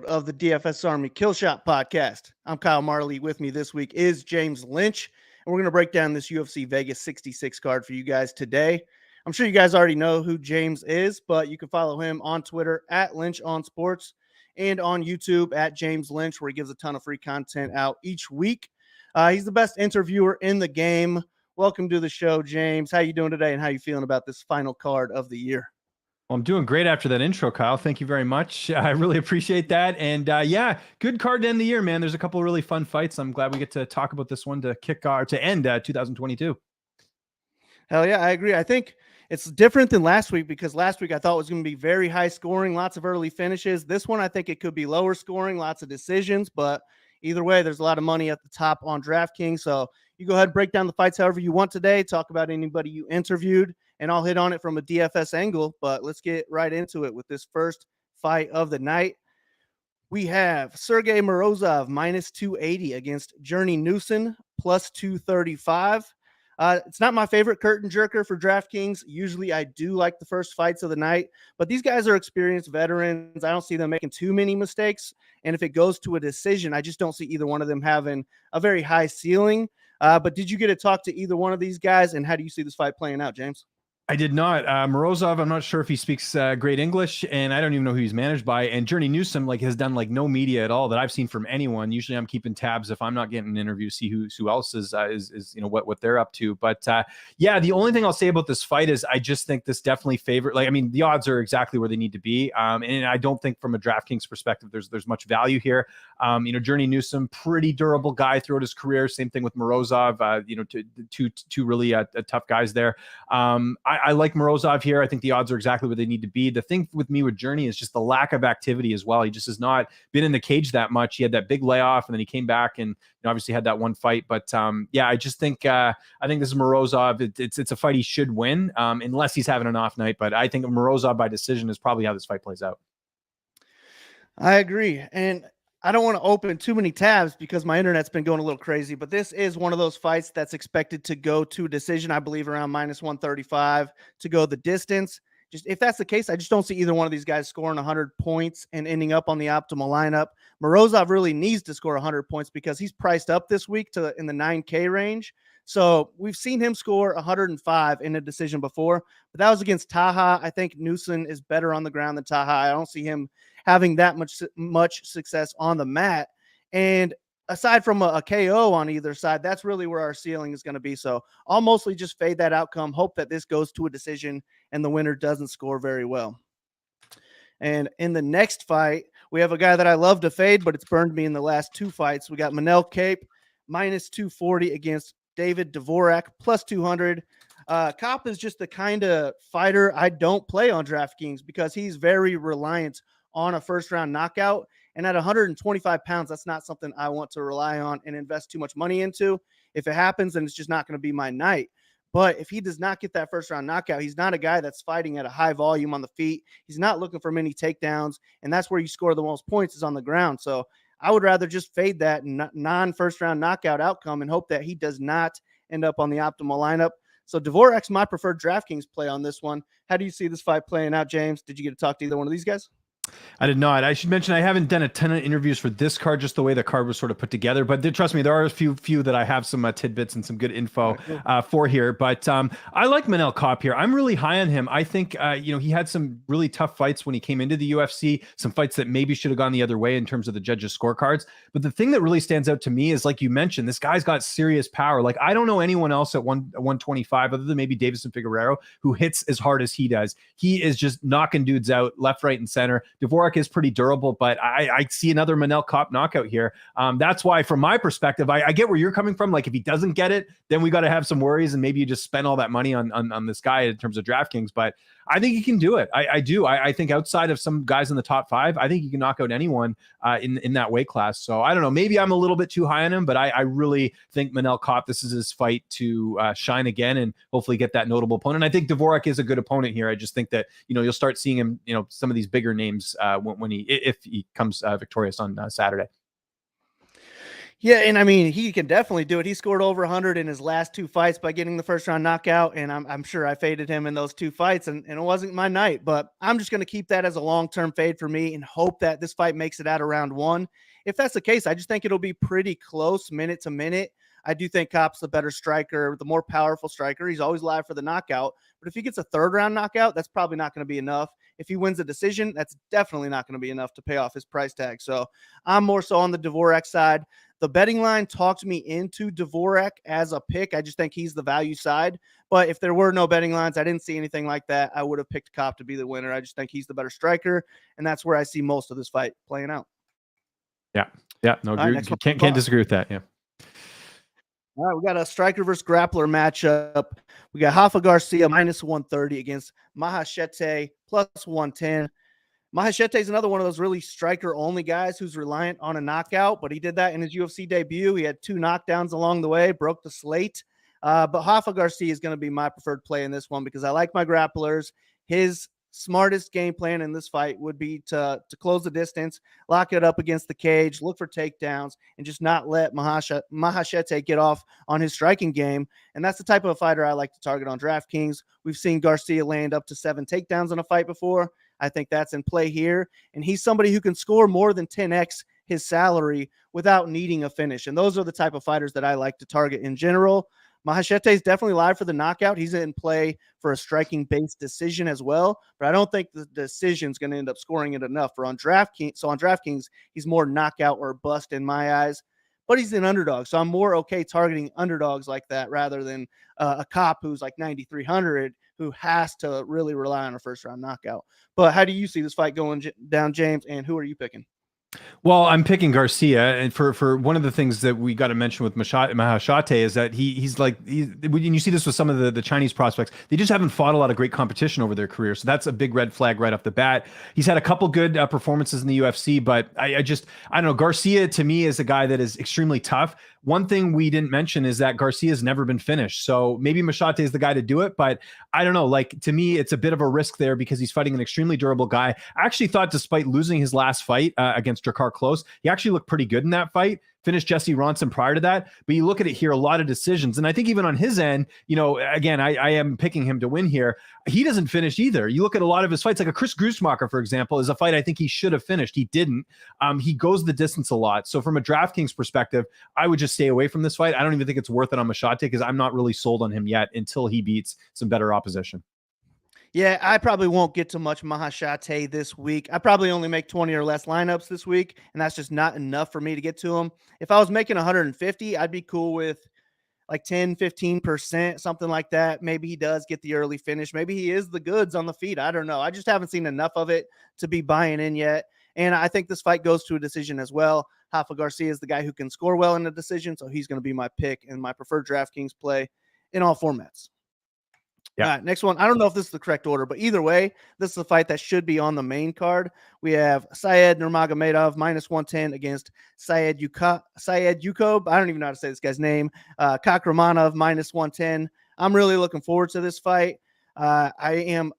of the DFS Army Killshot podcast. I'm Kyle Marley. With me this week is James Lynch, and we're going to break down this UFC Vegas 66 card for you guys today. I'm sure you guys already know who James is, but you can follow him on Twitter at Lynch on Sports and on YouTube at James Lynch, where he gives a ton of free content out each week. He's the best interviewer in the game. Welcome to the show, James. How you doing today, and how you feeling about this final card of the year? Well, I'm doing great after that intro, Kyle. Thank you very much. I really appreciate that. And yeah, good card to end the year, man. There's a couple of really fun fights. I'm glad we get to talk about this one to end 2022. Hell yeah, I agree. I think it's different than last week because last week I thought it was going to be very high scoring, lots of early finishes. This one, I think it could be lower scoring, lots of decisions, but either way, there's a lot of money at the top on DraftKings. So you go ahead and break down the fights however you want today, talk about anybody you interviewed, and I'll hit on it from a DFS angle, but let's get right into it with this first fight of the night. We have Sergey Morozov minus 280 against Journey Newson plus 235. It's not my favorite curtain jerker for DraftKings. Usually I do like the first fights of the night, but these guys are experienced veterans. I don't see them making too many mistakes. And if it goes to a decision, I just don't see either one of them having a very high ceiling. But did you get to talk to either one of these guys? And how do you see this fight playing out, James? I did not. Morozov, I'm not sure if he speaks great English, and I don't even know who he's managed by. And Journey Newsom has done no media at all that I've seen from anyone. Usually, I'm keeping tabs if I'm not getting an interview, see who else is what they're up to. But yeah, the only thing I'll say about this fight is I just think this definitely the odds are exactly where they need to be, and I don't think from a DraftKings perspective there's much value here. Journey Newsom, pretty durable guy throughout his career. Same thing with Morozov. Two really tough guys there. I like Morozov here. I think the odds are exactly where they need to be. The thing with me with Journey is just the lack of activity as well. He just has not been in the cage that much. He had that big layoff, and then he came back and obviously had that one fight. But yeah, I just think I think this is Morozov. It's a fight he should win unless he's having an off night. But I think Morozov by decision is probably how this fight plays out. I agree. And I don't want to open too many tabs because my internet's been going a little crazy, but this is one of those fights that's expected to go to a decision, I believe around minus 135 to go the distance. Just if that's the case, I just don't see either one of these guys scoring 100 points and ending up on the optimal lineup. Morozov really needs to score 100 points because he's priced up this week in the 9K range. So we've seen him score 105 in a decision before, but that was against Taha. I think Newson is better on the ground than Taha. I don't see him having that much success on the mat. And aside from a KO on either side, that's really where our ceiling is going to be. So I'll mostly just fade that outcome, hope that this goes to a decision and the winner doesn't score very well. And in the next fight, we have a guy that I love to fade, but it's burned me in the last two fights. We got Manel Kape minus 240 against David Dvorak plus 200. Kopp is just the kind of fighter I don't play on DraftKings because he's very reliant on a first-round knockout. And at 125 pounds, that's not something I want to rely on and invest too much money into. If it happens, then it's just not going to be my night. But if he does not get that first-round knockout, he's not a guy that's fighting at a high volume on the feet. He's not looking for many takedowns, and that's where you score the most points is on the ground. So I would rather just fade that non-first-round knockout outcome and hope that he does not end up on the optimal lineup. So Dvorak's my preferred DraftKings play on this one. How do you see this fight playing out, James? Did you get to talk to either one of these guys? I did not. I should mention I haven't done a ton of interviews for this card, just the way the card was sort of put together. But trust me, there are a few that I have some tidbits and some good info for here. But I like Manel Kape here. I'm really high on him. I think he had some really tough fights when he came into the UFC. Some fights that maybe should have gone the other way in terms of the judges' scorecards. But the thing that really stands out to me is, like you mentioned, this guy's got serious power. Like I don't know anyone else at 125 other than maybe Davison Figueiredo who hits as hard as he does. He is just knocking dudes out left, right, and center. Dvorak is pretty durable, but I see another Manel Kape knockout here. That's why, from my perspective, I get where you're coming from. Like, if he doesn't get it, then we got to have some worries, and maybe you just spend all that money on this guy in terms of DraftKings. But I think he can do it. I do. I think outside of some guys in the top 5, I think he can knock out anyone in that weight class. So I don't know. Maybe I'm a little bit too high on him, but I really think Manel Kape, this is his fight to shine again and hopefully get that notable opponent. I think Dvorak is a good opponent here. I just think that you'll start seeing him, some of these bigger names if he comes victorious on Saturday. Yeah, and I mean, he can definitely do it. He scored over 100 in his last 2 fights by getting the first round knockout, and I'm sure I faded him in those 2 fights, and it wasn't my night. But I'm just going to keep that as a long-term fade for me and hope that this fight makes it out of round 1. If that's the case, I just think it'll be pretty close minute to minute. I do think Kop's the better striker, the more powerful striker. He's always live for the knockout. But if he gets a 3rd round knockout, that's probably not going to be enough. If he wins a decision, that's definitely not going to be enough to pay off his price tag. So I'm more so on the Dvorak side. The betting line talked me into Dvorak as a pick. I just think he's the value side. But if there were no betting lines, I didn't see anything like that, I would have picked Kop to be the winner. I just think he's the better striker, and that's where I see most of this fight playing out. Yeah, no, Right, can't disagree with that. Yeah. All right, we got a striker versus grappler matchup. We got Rafa Garcia minus 130 against Maheshete plus 110. Maheshete is another one of those really striker-only guys who's reliant on a knockout, but he did that in his UFC debut. He had 2 knockdowns along the way, broke the slate. But Rafa Garcia is going to be my preferred play in this one because I like my grapplers. His smartest game plan in this fight would be to close the distance, lock it up against the cage, look for takedowns, and just not let Maheshete get off on his striking game. And that's the type of fighter I like to target on DraftKings. We've seen Garcia land up to 7 takedowns in a fight before. I think that's in play here. And he's somebody who can score more than 10x his salary without needing a finish. And those are the type of fighters that I like to target in general. Maheshete is definitely live for the knockout. He's in play for a striking-based decision as well, but I don't think the decision is going to end up scoring it enough for on DraftKings. So on DraftKings, he's more knockout or bust in my eyes, but he's an underdog. So I'm more okay targeting underdogs like that rather than a Kop who's like 9,300 who has to really rely on a first-round knockout. But how do you see this fight going down, James, and who are you picking? Well, I'm picking Garcia, and for one of the things that we got to mention with Maheshete is that he's when you see this with some of the Chinese prospects, they just haven't fought a lot of great competition over their career, so that's a big red flag right off the bat. He's had a couple good performances in the UFC, but I don't know. Garcia to me is a guy that is extremely tough. One thing we didn't mention is that Garcia's never been finished, so maybe Maheshete is the guy to do it, but I don't know. Like, to me, it's a bit of a risk there because he's fighting an extremely durable guy. I actually thought, despite losing his last fight against Drakkar Klose, he actually looked pretty good in that fight. Finished Jesse Ronson prior to that, but you look at it here, a lot of decisions. And I think even on his end, again, I am picking him to win here. He doesn't finish either. You look at a lot of his fights, like a Chris Grussmacher, for example, is a fight I think he should have finished. He didn't. He goes the distance a lot. So from a DraftKings perspective, I would just stay away from this fight. I don't even think it's worth it on Maheshete because I'm not really sold on him yet until he beats some better opposition. Yeah, I probably won't get to much Maheshete this week. I probably only make 20 or less lineups this week, and that's just not enough for me to get to him. If I was making 150, I'd be cool with like 10, 15%, something like that. Maybe he does get the early finish. Maybe he is the goods on the feet. I don't know. I just haven't seen enough of it to be buying in yet. And I think this fight goes to a decision as well. Rafa Garcia is the guy who can score well in a decision, so he's going to be my pick and my preferred DraftKings play in all formats. Yeah. All right, next one. I don't know if this is the correct order, but either way, this is a fight that should be on the main card. We have Said Nurmagomedov minus 110 against Said Yukob. I don't even know how to say this guy's name. Kockramanov minus 110. I'm really looking forward to this fight. I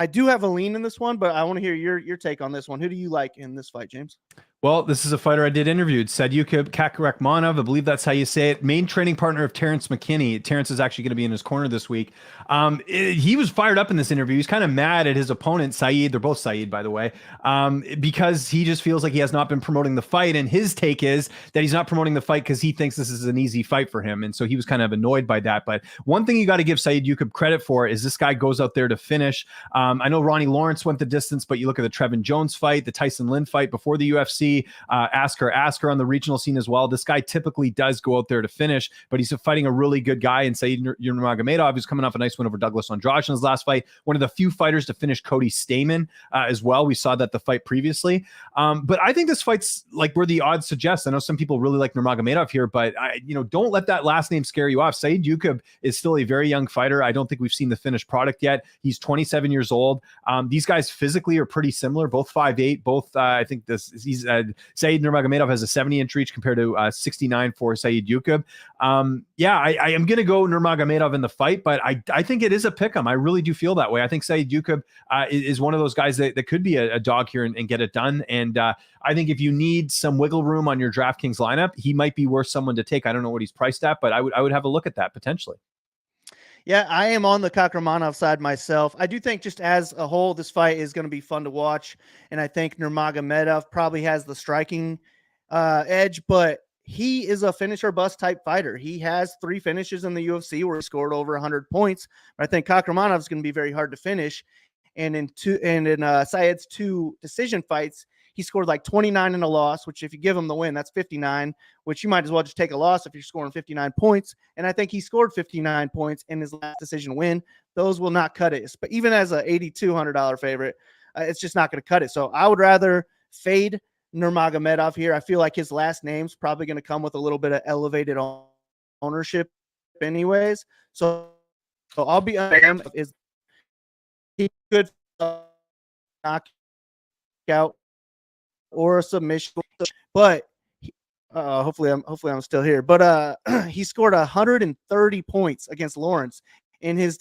do have a lean in this one, but I want to hear your take on this one. Who do you like in this fight, James? Well, this is a fighter I did interviewed, Tsarukyan Kockramanov. I believe that's how you say it. Main training partner of Terrence McKinney. Terrence is actually going to be in his corner this week. He was fired up in this interview. He's kind of mad at his opponent, Said. They're both Said, by the way, because he just feels like he has not been promoting the fight. And his take is that he's not promoting the fight because he thinks this is an easy fight for him. And so he was kind of annoyed by that. But one thing you got to give Said Yukob credit for is this guy goes out there to finish. I know Ronnie Lawrence went the distance, but you look at the Trevin Jones fight, the Tyson Lin fight before the UFC, Asker on the regional scene as well. This guy typically does go out there to finish, but he's fighting a really good guy in Said Nurmagomedov, who's coming off a nice win over Douglas Andrade in his last fight. One of the few fighters to finish Cody Stamen as well. We saw that the fight previously. But I think this fight's like where the odds suggest. I know some people really like Nurmagomedov here, but don't let that last name scare you off. Said Yukob is still a very young fighter. I don't think we've seen the finished product yet. He's 27 years old. These guys physically are pretty similar, both 5'8", both I think he's Said Nurmagomedov has a 70-inch reach compared to 69 for Said Yukub. Yeah, I am going to go Nurmagomedov in the fight, but I think it is a pick 'em. I really do feel that way. I think Said Yukub is one of those guys that could be a dog here and get it done. And I think if you need some wiggle room on your DraftKings lineup, he might be worth someone to take. I don't know what he's priced at, but I would have a look at that potentially. Yeah, I am on the Kockramanov side myself. I do think just as a whole, this fight is going to be fun to watch. And I think Nurmagomedov probably has the striking edge, but he is a finish or bust type fighter. He has 3 finishes in the UFC where he scored over 100 points. But I think Kockramanov is going to be very hard to finish. And in Said's 2 decision fights, he scored like 29 in a loss, which if you give him the win, that's 59, which you might as well just take a loss if you're scoring 59 points. And I think he scored 59 points in his last decision win. Those will not cut it. But even as a $8,200 favorite, it's just not going to cut it. So I would rather fade Nurmagomedov here. I feel like his last name's probably going to come with a little bit of elevated ownership anyways. So I'll be on him. Is he could knock out or a submission, but hopefully I'm still here. But he scored 130 points against Lawrence in his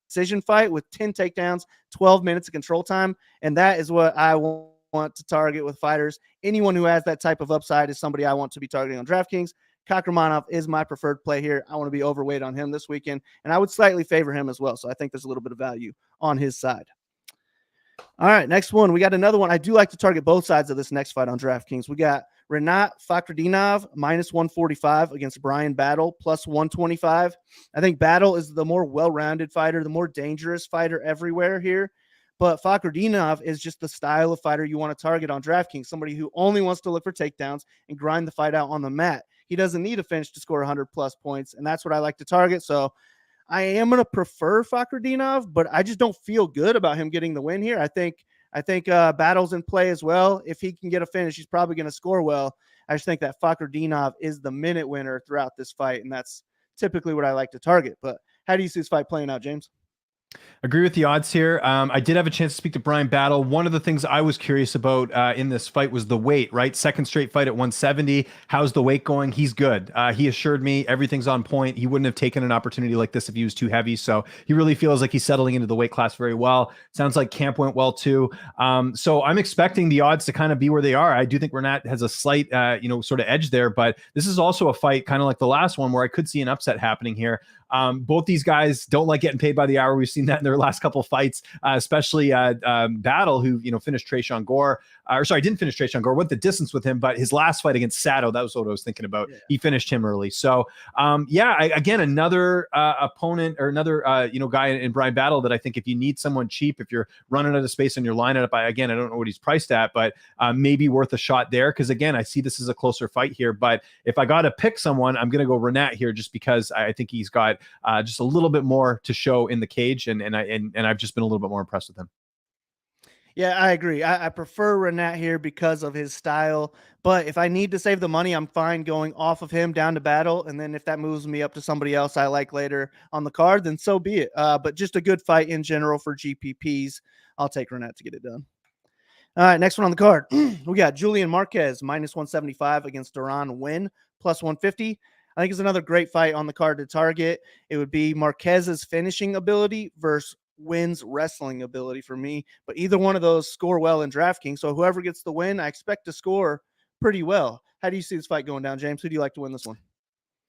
decision fight with 10 takedowns, 12 minutes of control time, and that is what I want to target with fighters. Anyone who has that type of upside is somebody I want to be targeting on DraftKings. Kockramanov is my preferred play here. I want to be overweight on him this weekend, and I would slightly favor him as well. So I think there's a little bit of value on his side. All right, next one. We got another one. I do like to target both sides of this next fight on DraftKings. We got Rinat Fakhretdinov minus 145 against Brian Battle plus 125. I think Battle is the more well-rounded fighter, the more dangerous fighter everywhere here. But Fakhretdinov is just the style of fighter you want to target on DraftKings, somebody who only wants to look for takedowns and grind the fight out on the mat. He doesn't need a finish to score 100-plus points, and that's what I like to target. So I am going to prefer Fakhretdinov, but I just don't feel good about him getting the win here. I think Battle's in play as well. If he can get a finish, he's probably going to score well. I just think that Fakhretdinov is the minute winner throughout this fight, and that's typically what I like to target. But how do you see this fight playing out, James? Agree with the odds here. I did have a chance to speak to Brian Battle. One of the things I was curious about in this fight was the weight, right? Second straight fight at 170. How's the weight going? He's good. He assured me everything's on point. He wouldn't have taken an opportunity like this if he was too heavy. So he really feels like he's settling into the weight class very well. Sounds like camp went well too. So I'm expecting the odds to kind of be where they are. I do think Rinat has a slight, sort of edge there, but this is also a fight kind of like the last one where I could see an upset happening here. Both these guys don't like getting paid by the hour. We've seen that in their last couple of fights, especially Battle, who finished Tresean Gore. Didn't finish Tresean Gore, went the distance with him, but his last fight against Sato, that was what I was thinking about. Yeah. He finished him early. So, again, another opponent or another guy in Brian Battle that I think if you need someone cheap, if you're running out of space in your lineup, I don't know what he's priced at, but maybe worth a shot there. Because again, I see this as a closer fight here. But if I got to pick someone, I'm going to go Rinat here just because I think he's got just a little bit more to show in the cage, and I've just been a little bit more impressed with him. Yeah, I agree. I prefer Rinat here because of his style. But if I need to save the money, I'm fine going off of him down to Battle. And then if that moves me up to somebody else I like later on the card, then so be it. But just a good fight in general for GPPs. I'll take Rinat to get it done. All right, next one on the card. We got Julian Marquez minus 175 against Winn plus 150. I think it's another great fight on the card to target. It would be Marquez's finishing ability versus Winn's wrestling ability for me. But either one of those score well in DraftKings. So whoever gets the win, I expect to score pretty well. How do you see this fight going down, James? Who do you like to win this one?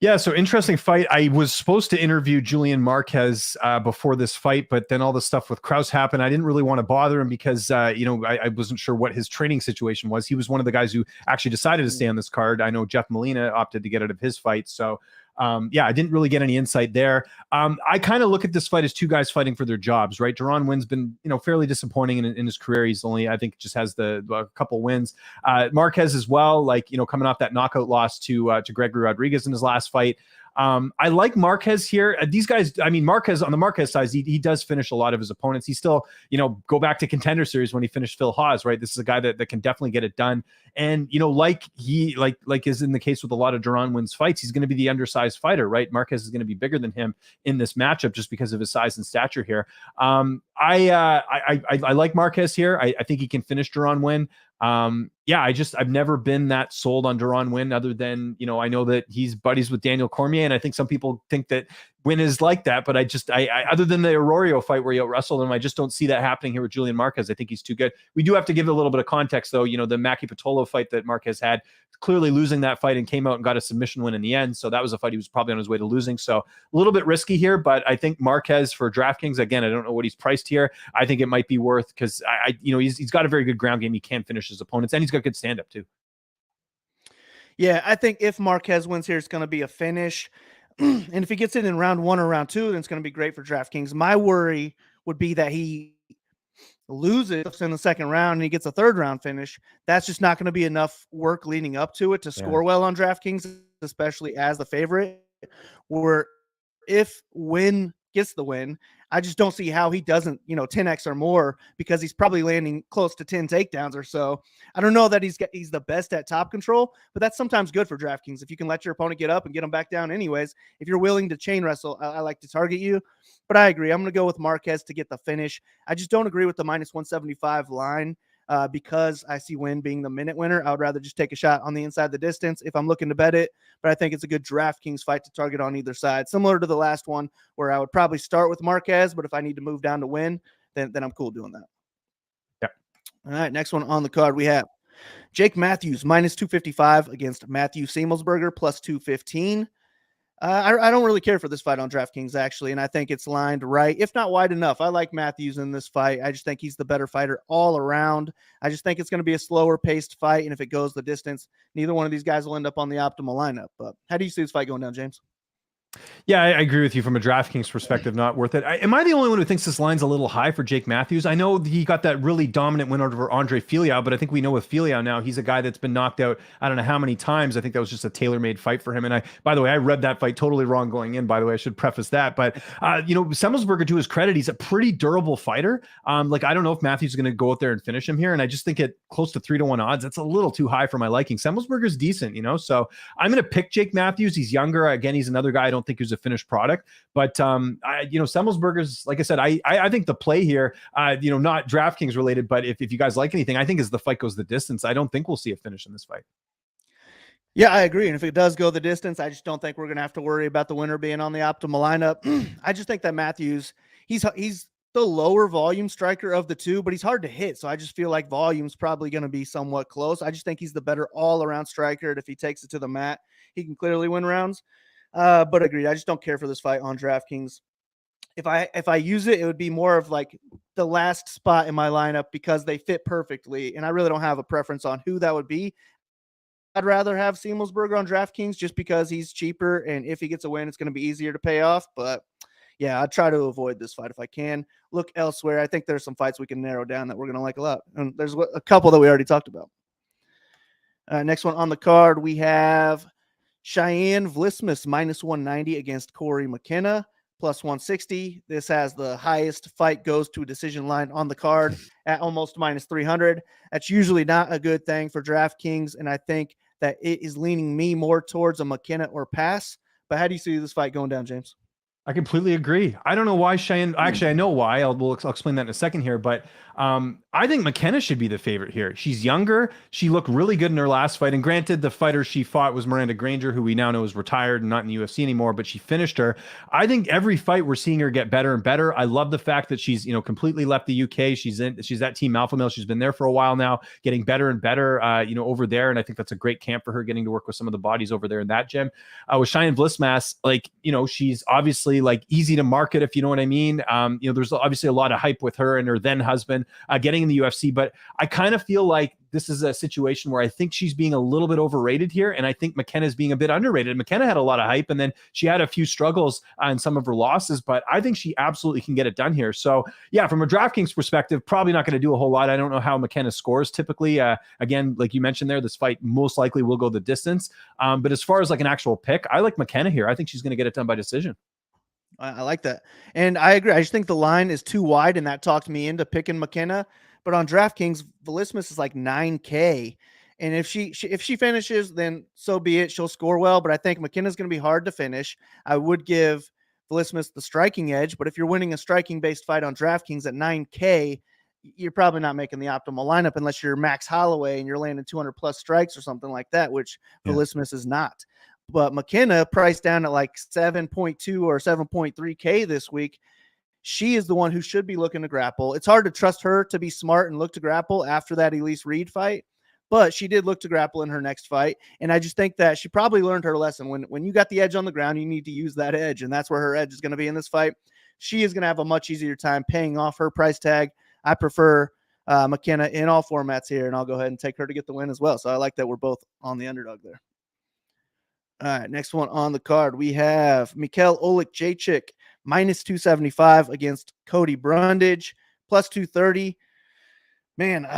Yeah, so interesting fight. I was supposed to interview Julian Marquez before this fight, but then all the stuff with Krause happened. I didn't really want to bother him because, I wasn't sure what his training situation was. He was one of the guys who actually decided to stay on this card. I know Jeff Molina opted to get out of his fight. So, I didn't really get any insight there. I kind of look at this fight as two guys fighting for their jobs, right? Winn's been, fairly disappointing in his career. He's only, I think, just has a couple wins. Marquez as well, coming off that knockout loss to Gregory Rodriguez in his last fight. I like Marquez here. These guys, Marquez on the Marquez side, he does finish a lot of his opponents. He still, go back to Contender Series when he finished Phil Hawes, right? This is a guy that can definitely get it done. And, like is in the case with a lot of Winn's fights, he's going to be the undersized fighter, right? Marquez is going to be bigger than him in this matchup just because of his size and stature here. I like Marquez here. I think he can finish Winn. Yeah, I've never been that sold on Deron Winn, other than, I know that he's buddies with Daniel Cormier, and I think some people think that Winn is like that, but I other than the Arroyo fight where he out-wrestled him, I just don't see that happening here with Julian Marquez. I think he's too good. We do have to give it a little bit of context, though. The Maki Pitolo fight that Marquez had, clearly losing that fight, and came out and got a submission win in the end. So that was a fight he was probably on his way to losing. So a little bit risky here, but I think Marquez for DraftKings, again, I don't know what he's priced here. I think it might be worth, because he's got a very good ground game. He can finish his opponents, and he's got good stand-up too. Yeah, I think if Marquez wins here, it's going to be a finish. And if he gets it in round 1 or round 2, then it's going to be great for DraftKings. My worry would be that he loses in the second round and he gets a third round finish. That's just not going to be enough work leading up to it to score well on DraftKings, especially as the favorite. Where if Winn gets the win, I just don't see how he doesn't, 10x or more, because he's probably landing close to 10 takedowns or so. I don't know that he's the best at top control, but that's sometimes good for DraftKings. If you can let your opponent get up and get them back down anyways, if you're willing to chain wrestle, I like to target you. But I agree. I'm going to go with Marquez to get the finish. I just don't agree with the -175 line. Because I see Winn being the minute winner. I would rather just take a shot on the inside of the distance if I'm looking to bet it. But I think it's a good DraftKings fight to target on either side, similar to the last one where I would probably start with Marquez, but if I need to move down to Winn, then I'm cool doing that. Yeah. All right, next one on the card we have Jake Matthews -255 against Matthew Semelsberger +215. I don't really care for this fight on DraftKings, actually, and I think it's lined right, if not wide enough. I like Matthews in this fight. I just think he's the better fighter all around. I just think it's going to be a slower-paced fight, and if it goes the distance, neither one of these guys will end up on the optimal lineup. But how do you see this fight going down, James? Yeah, I agree with you from a DraftKings perspective. Not worth it. Am I the only one who thinks this line's a little high for Jake Matthews? I know he got that really dominant win over Andre Filial, but I think we know with Filial now, he's a guy that's been knocked out I don't know how many times. I think that was just a tailor-made fight for him. And by the way, I read that fight totally wrong going in, by the way. I should preface that. But, Semelsberger, to his credit, he's a pretty durable fighter. I don't know if Matthews is going to go out there and finish him here. And I just think at close to 3-1 odds, that's a little too high for my liking. Semelsberger's decent, so I'm going to pick Jake Matthews. He's younger. Again, he's another guy I don't think who's a finished product. But Semelsberger's, like I said, I think the play here, not DraftKings related, but if you guys like anything, I think as the fight goes the distance, I don't think we'll see a finish in this fight. Yeah, I agree. And if it does go the distance, I just don't think we're going to have to worry about the winner being on the optimal lineup. I just think that Matthews, he's the lower volume striker of the two, but he's hard to hit. So I just feel like volume's probably going to be somewhat close. I just think he's the better all-around striker. And if he takes it to the mat, he can clearly win rounds. But agreed. I just don't care for this fight on DraftKings. If I use it, it would be more of like the last spot in my lineup because they fit perfectly. And I really don't have a preference on who that would be. I'd rather have Semelsberger on DraftKings just because he's cheaper. And if he gets a win, it's going to be easier to pay off. But yeah, I'd try to avoid this fight if I can. Look elsewhere. I think there's some fights we can narrow down that we're going to like a lot. And there's a couple that we already talked about. Next one on the card, we have Cheyenne Vlismas -190 against Corey McKenna +160. This has the highest fight goes to a decision line on the card at almost -300. That's usually not a good thing for DraftKings, and I think that it is leaning me more towards a McKenna or pass. But how do you see this fight going down, James? I completely agree. I don't know why Cheyenne. Actually, I know why. I'll explain that in a second here. But I think McKenna should be the favorite here. She's younger. She looked really good in her last fight. And granted, the fighter she fought was Miranda Granger, who we now know is retired and not in the UFC anymore. But she finished her. I think every fight we're seeing her get better and better. I love the fact that she's completely left the UK. She's at Team Alpha Male. She's been there for a while now, getting better and better. Over there. And I think that's a great camp for her, getting to work with some of the bodies over there in that gym. With Cheyenne Vlismas, she's obviously easy to market, if you know what I mean. There's obviously a lot of hype with her and her then husband getting in the UFC, but I kind of feel like this is a situation where I think she's being a little bit overrated here, and I think McKenna's being a bit underrated. McKenna had a lot of hype, and then she had a few struggles in some of her losses, but I think she absolutely can get it done here. So yeah, from a DraftKings perspective, probably not going to do a whole lot. I don't know how McKenna scores typically. Again, like you mentioned there, this fight most likely will go the distance. But as far as an actual pick, I like McKenna here. I think she's going to get it done by decision. I like that. And I agree. I just think the line is too wide, and that talked me into picking McKenna. But on DraftKings, Vlismas is like 9K. And if she finishes, then so be it. She'll score well. But I think McKenna's going to be hard to finish. I would give Vlismas the striking edge. But if you're winning a striking-based fight on DraftKings at 9K, you're probably not making the optimal lineup unless you're Max Holloway and you're landing 200 plus strikes or something like that, which Vlismas is not. But McKenna priced down at like 7.2 or 7.3K this week. She is the one who should be looking to grapple. It's hard to trust her to be smart and look to grapple after that Elise Reed fight, but she did look to grapple in her next fight. And I just think that she probably learned her lesson. When you got the edge on the ground, you need to use that edge. And that's where her edge is going to be in this fight. She is going to have a much easier time paying off her price tag. I prefer McKenna in all formats here, and I'll go ahead and take her to get the win as well. So I like that we're both on the underdog there. All right, next one on the card, we have Mikhail Oleksiejczuk minus 275 against Cody Brundage, plus 230. Man,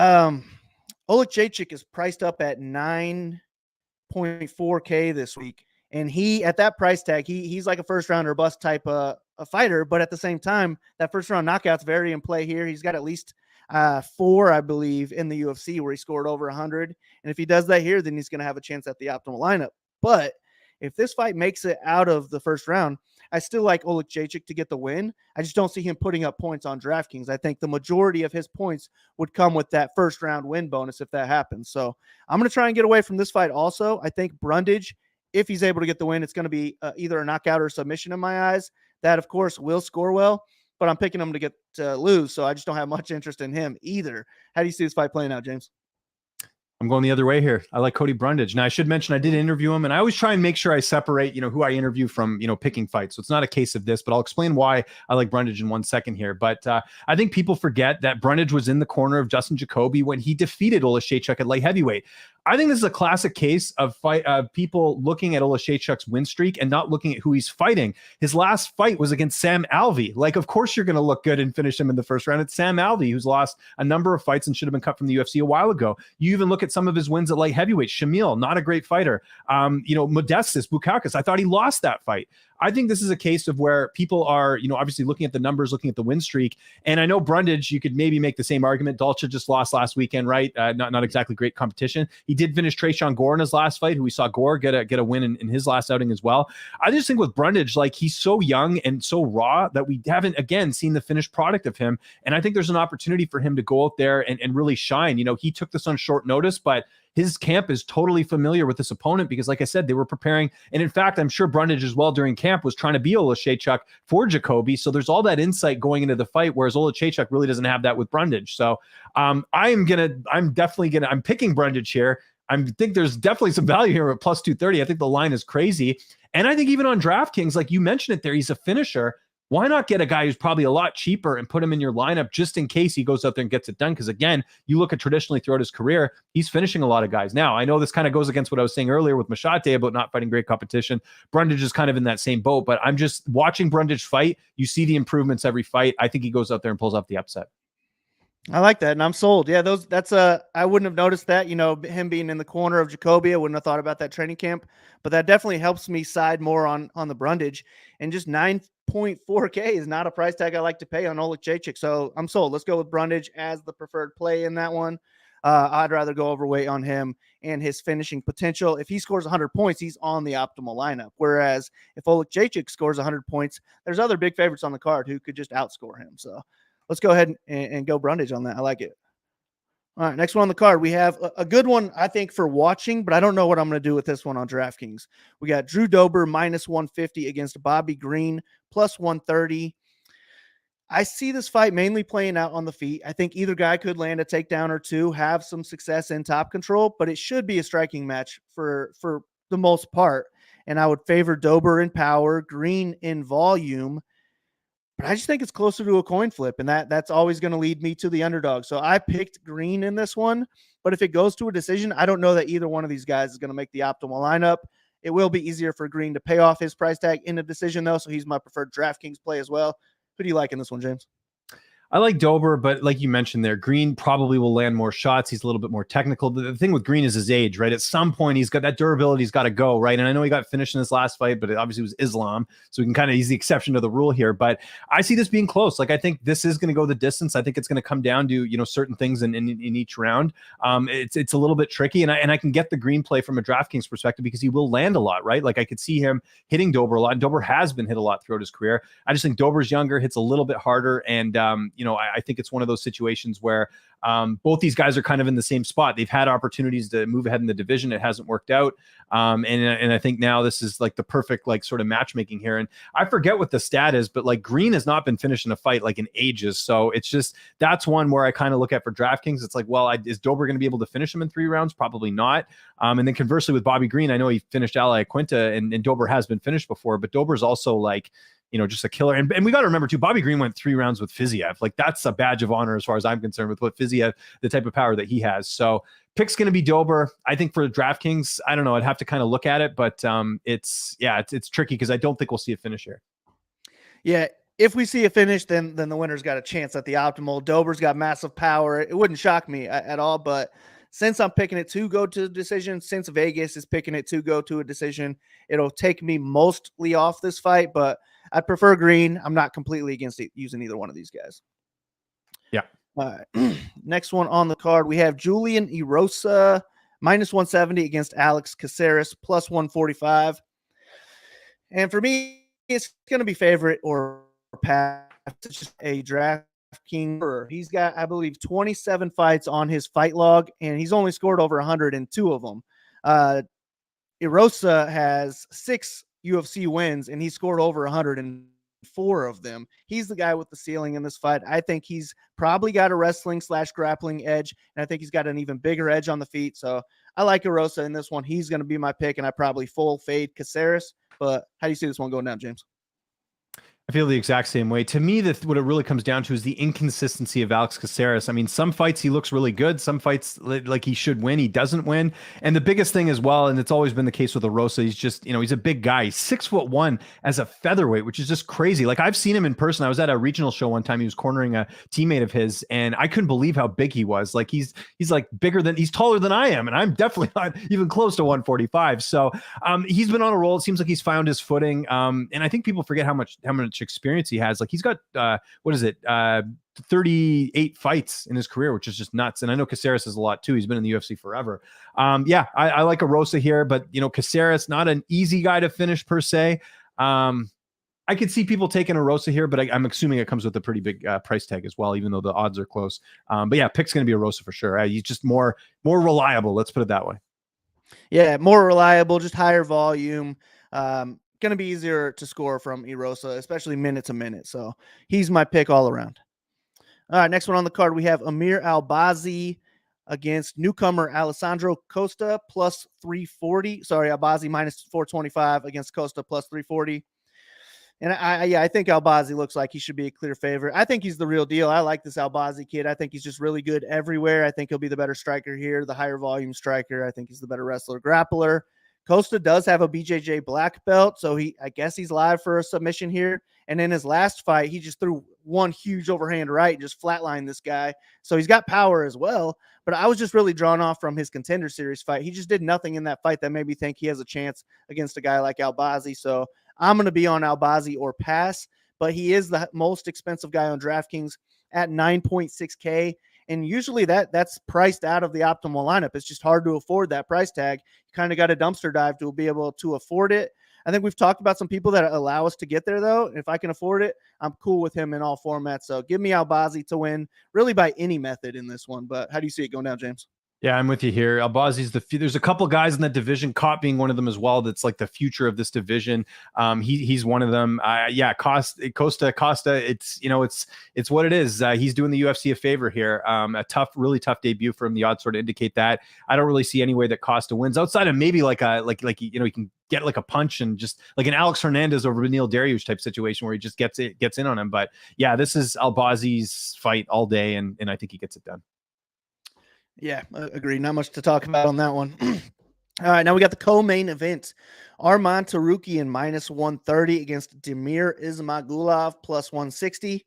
Oleksiejczuk is priced up at 9.4K this week. And he, at that price tag, he's like a first round or bust type a fighter. But at the same time, that first round knockout's very in play here. He's got at least 4, I believe, in the UFC where he scored over 100. And if he does that here, then he's going to have a chance at the optimal lineup. But if this fight makes it out of the first round, I still like Oleksiejczuk to get the win. I just don't see him putting up points on DraftKings. I think the majority of his points would come with that first round win bonus if that happens. So I'm going to try and get away from this fight also. I think Brundage, if he's able to get the win, it's going to be either a knockout or submission in my eyes. That, of course, will score well, but I'm picking him to get to lose, so I just don't have much interest in him either. How do you see this fight playing out, James? I'm going the other way here. I like Cody Brundage. Now, I should mention I did interview him, and I always try and make sure I separate, who I interview from, picking fights. So it's not a case of this, but I'll explain why I like Brundage in 1 second here. But I think people forget that Brundage was in the corner of Justin Jacoby when he defeated Oleksiejczuk at light heavyweight. I think this is a classic case of people looking at Oleksiejczuk's win streak and not looking at who he's fighting. His last fight was against Sam Alvey. Like, of course you're going to look good and finish him in the first round. It's Sam Alvey, who's lost a number of fights and should have been cut from the UFC a while ago. You even look at some of his wins at light heavyweight. Shamil, not a great fighter. Modestas Bukauskas, I thought he lost that fight. I think this is a case of where people are, obviously looking at the numbers, looking at the win streak. And I know Brundage, you could maybe make the same argument. Dolce just lost last weekend, right? Not exactly great competition. He did finish Tresean Gore in his last fight, who we saw Gore get a win in his last outing as well. I just think with Brundage, like, he's so young and so raw that we haven't, again, seen the finished product of him. And I think there's an opportunity for him to go out there and really shine. He took this on short notice, but his camp is totally familiar with this opponent because, like I said, they were preparing. And in fact, I'm sure Brundage as well during camp was trying to be Oleksiejczuk for Jacoby. So there's all that insight going into the fight, whereas Oleksiejczuk really doesn't have that with Brundage. So I'm picking Brundage here. I think there's definitely some value here at plus 230. I think the line is crazy. And I think even on DraftKings, like you mentioned it there, he's a finisher. Why not get a guy who's probably a lot cheaper and put him in your lineup just in case he goes out there and gets it done? Because again, you look at traditionally throughout his career, he's finishing a lot of guys. Now, I know this kind of goes against what I was saying earlier with Maheshete about not fighting great competition. Brundage is kind of in that same boat, but I'm just watching Brundage fight. You see the improvements every fight. I think he goes out there and pulls off the upset. I like that, and I'm sold. Yeah, I wouldn't have noticed that, him being in the corner of Jacoby. I wouldn't have thought about that training camp, but that definitely helps me side more on the Brundage. And just 9.4K is not a price tag I like to pay on Oleksiejczuk, so I'm sold. Let's go with Brundage as the preferred play in that one. I'd rather go overweight on him and his finishing potential. If he scores 100 points, he's on the optimal lineup. Whereas if Oleksiejczuk scores 100 points, there's other big favorites on the card who could just outscore him. So let's go ahead and go Brundage on that. I like it. All right, next one on the card. We have a good one, I think, for watching, but I don't know what I'm going to do with this one on DraftKings. We got Drew Dober minus 150 against Bobby Green plus 130. I see this fight mainly playing out on the feet. I think either guy could land a takedown or two, have some success in top control, but it should be a striking match for the most part. And I would favor Dober in power, Green in volume. But I just think it's closer to a coin flip, and that's always going to lead me to the underdog. So I picked Green in this one, but if it goes to a decision, I don't know that either one of these guys is going to make the optimal lineup. It will be easier for Green to pay off his price tag in a decision, though, so he's my preferred DraftKings play as well. Who do you like in this one, James? I like Dober, but like you mentioned there, Green probably will land more shots. He's a little bit more technical. The thing with Green is his age, right? At some point, he's got that durability. He's got to go, right? And I know he got finished in his last fight, but it obviously was Islam. So we can kind of use the exception to the rule here. But I see this being close. Like, I think this is going to go the distance. I think it's going to come down to, certain things in each round. It's a little bit tricky. And I can get the Green play from a DraftKings perspective because he will land a lot, right? Like, I could see him hitting Dober a lot. And Dober has been hit a lot throughout his career. I just think Dober's younger, hits a little bit harder. And, I think it's one of those situations where both these guys are kind of in the same spot. They've had opportunities to move ahead in the division. It hasn't worked out. And I think now this is like the perfect like sort of matchmaking here. And I forget what the stat is, but like Green has not been finishing a fight like in ages. So it's just, that's one where I kind of look at for DraftKings. It's like, well, is Dober going to be able to finish him in 3 rounds? Probably not. And then conversely with Bobby Green, I know he finished Ally Quinta and Dober has been finished before, but Dober's also like, just a killer. And we got to remember too, Bobby Green went 3 rounds with Fiziev. Like that's a badge of honor as far as I'm concerned with what Fiziev, the type of power that he has. So pick's going to be Dober. I think for DraftKings, I don't know. I'd have to kind of look at it, but it's tricky because I don't think we'll see a finish here. Yeah. If we see a finish, then the winner's got a chance at the optimal. Dober's got massive power. It wouldn't shock me at all, but since I'm picking it to go to a decision, since Vegas is picking it to go to a decision, it'll take me mostly off this fight, but I'd prefer Green. I'm not completely against using either one of these guys. Yeah. Next one on the card, we have Julian Erosa, -170 against Alex Caceres, +145. And for me, it's going to be favorite or pass. It's just a DraftKings. He's got, I believe, 27 fights on his fight log, and he's only scored over 102 of them. Erosa has 6 UFC wins, and he scored over 104 of them. He's the guy with the ceiling in this fight. I think he's probably got a wrestling/grappling edge, and I think he's got an even bigger edge on the feet. So I like Erosa in this one. He's going to be my pick, and I probably full fade Caceres. But how do you see this one going down, James? I feel the exact same way. To me, what it really comes down to is the inconsistency of Alex Caceres. I mean, some fights he looks really good. Some fights like he should win, he doesn't win. And the biggest thing as well, and it's always been the case with Erosa, he's just, he's a big guy. He's 6'1" as a featherweight, which is just crazy. Like I've seen him in person. I was at a regional show one time. He was cornering a teammate of his, and I couldn't believe how big he was. Like he's like he's taller than I am, and I'm definitely not even close to 145. So he's been on a roll. It seems like he's found his footing. And I think people forget how much experience he has. Like he's got 38 fights in his career, which is just nuts. And I know Caceres has a lot too. He's been in the UFC forever. I like Erosa here, but Caceres, not an easy guy to finish per se. I could see people taking Erosa here, but I'm assuming it comes with a pretty big price tag as well, even though the odds are close. Pick's going to be Erosa for sure. He's just more reliable. Let's put it that way. Yeah, more reliable, just higher volume. Going to be easier to score from Erosa, especially minute to minute. So he's my pick all around. All right, next one on the card, we have Amir Albazi against newcomer Alessandro Costa, +340. Sorry, Albazi -425 against Costa, +340. And I think Albazi looks like he should be a clear favorite. I think he's the real deal. I like this Albazi kid. I think he's just really good everywhere. I think he'll be the better striker here, the higher volume striker. I think he's the better wrestler, grappler. Costa does have a BJJ black belt, so I guess he's live for a submission here. And in his last fight, he just threw one huge overhand right and just flatlined this guy. So he's got power as well. But I was just really drawn off from his Contender Series fight. He just did nothing in that fight that made me think he has a chance against a guy like Albazi. So I'm going to be on Albazi or pass, but he is the most expensive guy on DraftKings at 9.6K. And usually that's priced out of the optimal lineup. It's just hard to afford that price tag. You kind of got a dumpster dive to be able to afford it. I think we've talked about some people that allow us to get there, though. If I can afford it, I'm cool with him in all formats. So give me Albazi to win, really by any method in this one. But how do you see it going down, James? Yeah, I'm with you here. Albazi's there's a couple guys in that division, Cott being one of them as well. That's like the future of this division. He's one of them. Costa. It's what it is. He's doing the UFC a favor here. Really tough debut for him. The odds sort of indicate that. I don't really see any way that Costa wins outside of maybe he can get like a punch and just like an Alex Hernandez over Neil Dariush type situation where he just gets in on him. But yeah, this is Albazi's fight all day, and I think he gets it done. Yeah, agree. Not much to talk about on that one. All right, now we got the co-main event. Arman Tsarukyan -130 against Damir Ismagulov +160.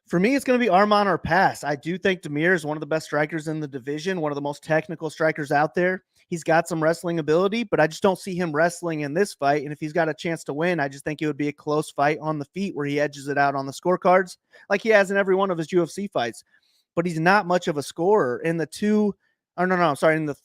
For me, it's going to be Arman or pass. I do think Damir is one of the best strikers in the division, one of the most technical strikers out there. He's got some wrestling ability, but I just don't see him wrestling in this fight. And if he's got a chance to win, I just think it would be a close fight on the feet where he edges it out on the scorecards like he has in every one of his UFC fights. But he's not much of a scorer in the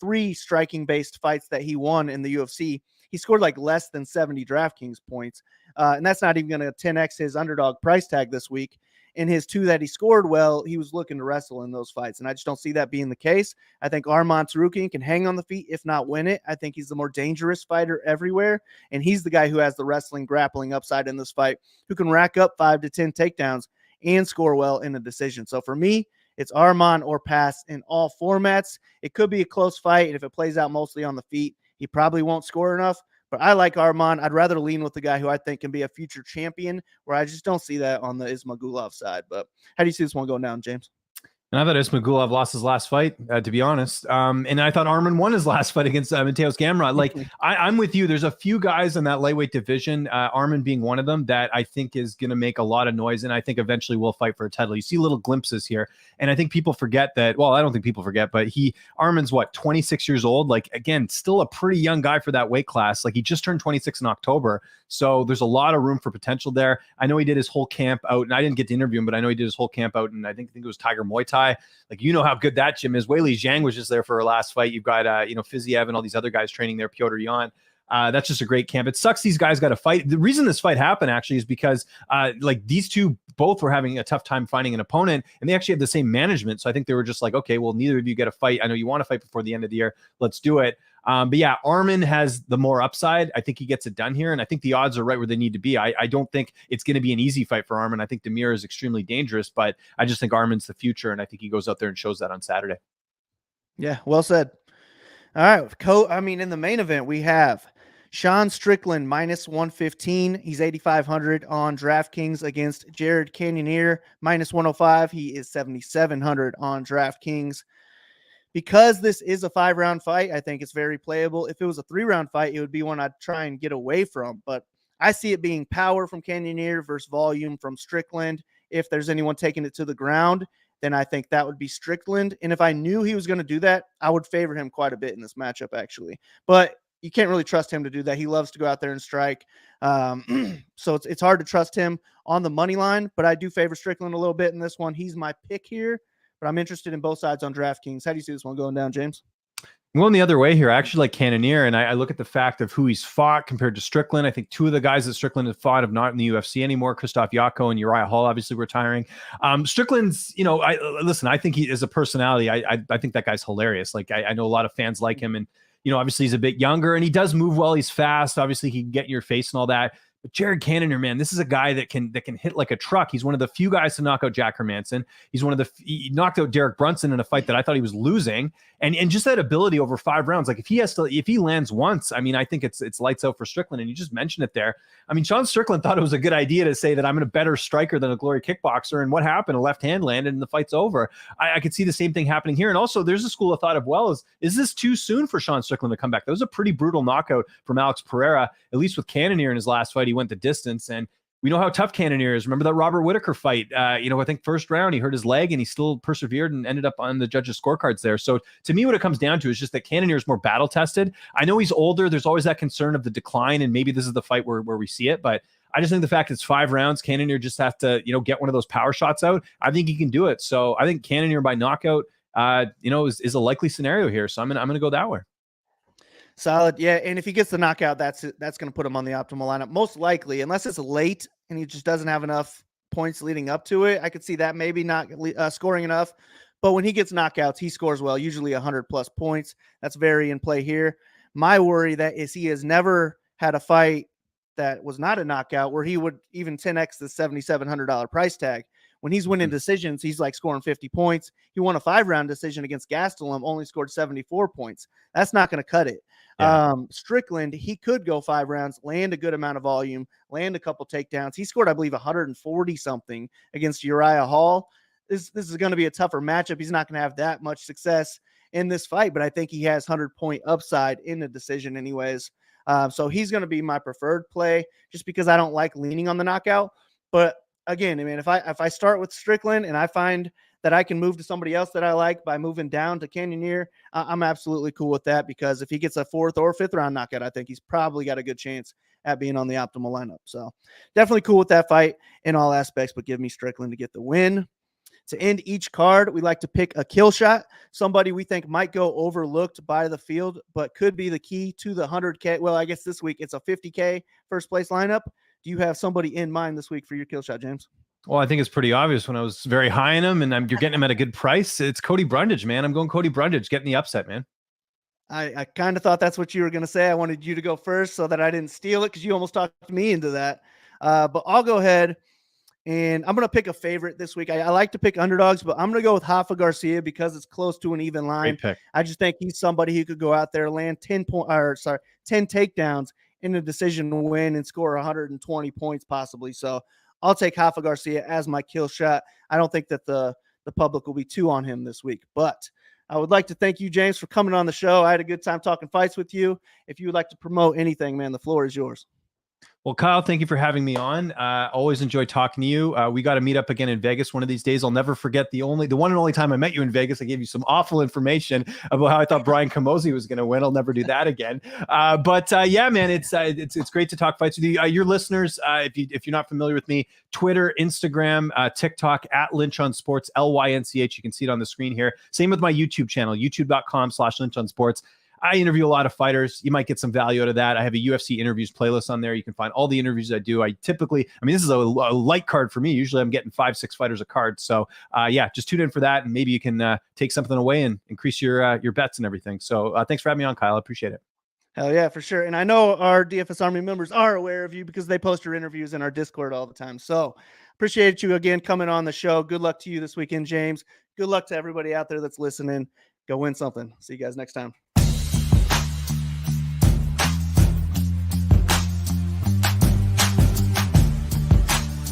3 striking-based fights that he won in the UFC. He scored like less than 70 DraftKings points, and that's not even going to 10x his underdog price tag this week. in his 2 that he scored well, he was looking to wrestle in those fights. And I just don't see that being the case. I think Arman Tsarukyan can hang on the feet, if not win it. I think he's the more dangerous fighter everywhere. And he's the guy who has the wrestling grappling upside in this fight, who can rack up 5 to 10 takedowns and score well in a decision. So for me, it's Arman or pass in all formats. It could be a close fight. And if it plays out mostly on the feet, he probably won't score enough. But I like Arman. I'd rather lean with the guy who I think can be a future champion, where I just don't see that on the Ismagulov side. But how do you see this one going down, James? And I thought Ismagulov lost his last fight, to be honest. And I thought Arman won his last fight against Mateus Gamrot. Like, I'm with you. There's a few guys in that lightweight division, Arman being one of them, that I think is going to make a lot of noise. And I think eventually will fight for a title. You see little glimpses here. And I think people forget that. Well, I don't think people forget, but Arman's what, 26 years old? Like, again, still a pretty young guy for that weight class. Like, he just turned 26 in October. So there's a lot of room for potential there. I know he did his whole camp out, and I didn't get to interview him, but I know he did his whole camp out, and I think it was Tiger Muay Thai. Like, you know how good that gym is. Weili Zhang was just there for her last fight. You've got, Fiziev and all these other guys training there, Piotr Jan. That's just a great camp. It sucks these guys got to fight. The reason this fight happened actually is because these two both were having a tough time finding an opponent, and they actually had the same management. So I think they were just like, okay, well, neither of you get a fight. I know you want to fight before the end of the year. Let's do it. But yeah, Arman has the more upside. I think he gets it done here, and I think the odds are right where they need to be. I don't think it's going to be an easy fight for Arman. I think Demir is extremely dangerous, but I just think Arman's the future, and I think he goes out there and shows that on Saturday. Yeah, well said. All right, in the main event, we have Sean Strickland minus 115. He's 8,500 on DraftKings against Jared Cannonier minus 105. He is 7,700 on DraftKings. Because this is a 5-round fight, I think it's very playable. If it was a 3-round fight, it would be one I'd try and get away from. But I see it being power from Cannonier versus volume from Strickland. If there's anyone taking it to the ground, then I think that would be Strickland. And if I knew he was going to do that, I would favor him quite a bit in this matchup, actually. But you can't really trust him to do that. He loves to go out there and strike. So it's hard to trust him on the money line. But I do favor Strickland a little bit in this one. He's my pick here. But I'm interested in both sides on DraftKings. How do you see this one going down, James? I'm going the other way here. I actually like Cannonier, and I look at the fact of who he's fought compared to Strickland. I think two of the guys that Strickland has fought have not in the UFC anymore. Christoph Yako and Uriah Hall obviously retiring. Strickland's, I think he is a personality. I think that guy's hilarious. Like, I know a lot of fans like him, and obviously he's a bit younger and he does move well. He's fast. Obviously he can get in your face and all that. But Jared Cannonier, man, this is a guy that can hit like a truck. He's one of the few guys to knock out Jack Hermanson. He's he knocked out Derek Brunson in a fight that I thought he was losing. And just that ability over 5 rounds. Like, if he lands once, I think it's lights out for Strickland. And you just mentioned it there. Sean Strickland thought it was a good idea to say that I'm a better striker than a glory kickboxer. And what happened? A left hand landed and the fight's over. I could see the same thing happening here. And also there's a school of thought of, is this too soon for Sean Strickland to come back? That was a pretty brutal knockout from Alex Pereira. At least with Cannonier in his last fight, he went the distance, and we know how tough Cannonier is. Remember that Robert Whittaker fight? I think first round he hurt his leg and he still persevered and ended up on the judges' scorecards there. So to me, what it comes down to is just that Cannonier is more battle tested. I know he's older. There's always that concern of the decline, and maybe this is the fight where we see it. But I just think the fact it's 5 rounds, Cannonier just have to get one of those power shots out. I think he can do it. So I think Cannonier by knockout, is a likely scenario here. So I'm gonna go that way. Solid. Yeah. And if he gets the knockout, that's going to put him on the optimal lineup. Most likely, unless it's late and he just doesn't have enough points leading up to it, I could see that maybe not scoring enough. But when he gets knockouts, he scores well, usually 100+ points. That's very in play here. My worry that is he has never had a fight that was not a knockout where he would even 10x the $7,700 price tag. When he's winning decisions, he's like scoring 50 points. He won a 5-round decision against Gastelum, only scored 74 points. That's not going to cut it. Yeah. Strickland, he could go 5 rounds, land a good amount of volume, land a couple takedowns. He scored, I believe, 140 something against Uriah Hall. This is going to be a tougher matchup. He's not going to have that much success in this fight, but I think he has 100-point upside in the decision anyways. So he's going to be my preferred play just because I don't like leaning on the knockout. But again, if I start with Strickland and I find that I can move to somebody else that I like by moving down to Cannonier, I'm absolutely cool with that, because if he gets a 4th or 5th round knockout, I think he's probably got a good chance at being on the optimal lineup. So definitely cool with that fight in all aspects, but give me Strickland to get the win. To end each card, we like to pick a kill shot, somebody we think might go overlooked by the field, but could be the key to the 100K. Well, I guess this week it's a 50K first place lineup. Do you have somebody in mind this week for your kill shot, James? Well, I think it's pretty obvious when I was very high in him, and you're getting him at a good price. It's Cody Brundage, man. I'm going Cody Brundage, getting the upset, man. I kind of thought that's what you were going to say. I wanted you to go first so that I didn't steal it because you almost talked me into that. But I'll go ahead and I'm going to pick a favorite this week. I like to pick underdogs, but I'm going to go with Rafa Garcia because it's close to an even line. Great pick. I just think he's somebody who could go out there, land 10 takedowns in a decision win and score 120 points possibly. So I'll take Rafa Garcia as my kill shot. I don't think that the public will be too on him this week, but I would like to thank you, James, for coming on the show. I had a good time talking fights with you. If you would like to promote anything, man, the floor is yours. Well, Kyle, thank you for having me on. Always enjoy talking to you. We got to meet up again in Vegas one of these days. I'll never forget the one and only time I met you in Vegas. I gave you some awful information about how I thought Brian Camozzi was going to win. I'll never do that again. Yeah, man, it's great to talk fights with you. Your listeners, if you're not familiar with me, Twitter, Instagram, TikTok at Lynch on Sports, LYNCH. You can see it on the screen here. Same with my YouTube channel, youtube.com/Lynch on Sports. I interview a lot of fighters. You might get some value out of that. I have a UFC interviews playlist on there. You can find all the interviews I do. This is a light card for me. Usually I'm getting 5-6 fighters a card. So just tune in for that. And maybe you can take something away and increase your bets and everything. So thanks for having me on, Kyle. I appreciate it. Hell yeah, for sure. And I know our DFS Army members are aware of you because they post your interviews in our Discord all the time. So appreciate you again coming on the show. Good luck to you this weekend, James. Good luck to everybody out there that's listening. Go win something. See you guys next time.